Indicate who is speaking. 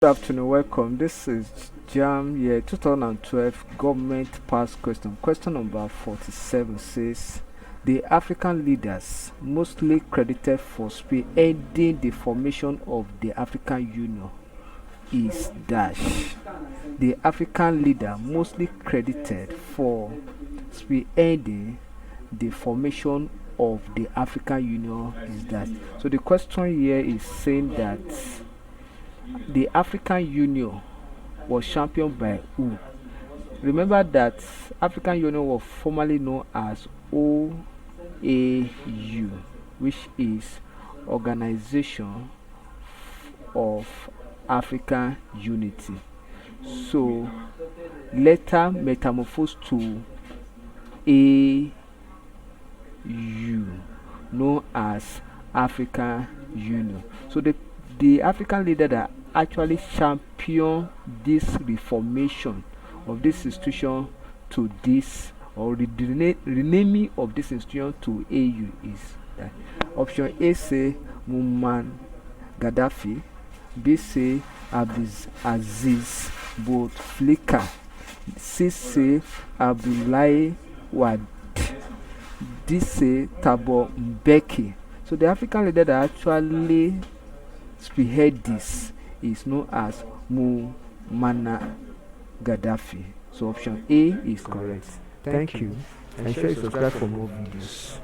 Speaker 1: Good afternoon, welcome. This is Jamb, year 2012 government pass question. Question number 47 says the African leaders mostly credited for spearheading the formation of the African Union is dash. The African leader mostly credited for spearheading the formation of the African Union is that. So the question here is saying that the African Union was championed by who? Remember that African Union was formerly known as OAU, which is Organization of African Unity. So later metamorphosed to AU, known as African Union. So the African leader that actually championed this reformation of this institution to this, or the renaming of this institution to AU is that option A say Muammar Gaddafi, B say Aziz Bouteflika, C say Abdoulaye Wade, D say Thabo Mbeki. So the African leader that actually spearhead this is known as Muammar Gaddafi. So option A is correct. Thank you, and share and subscribe for more videos.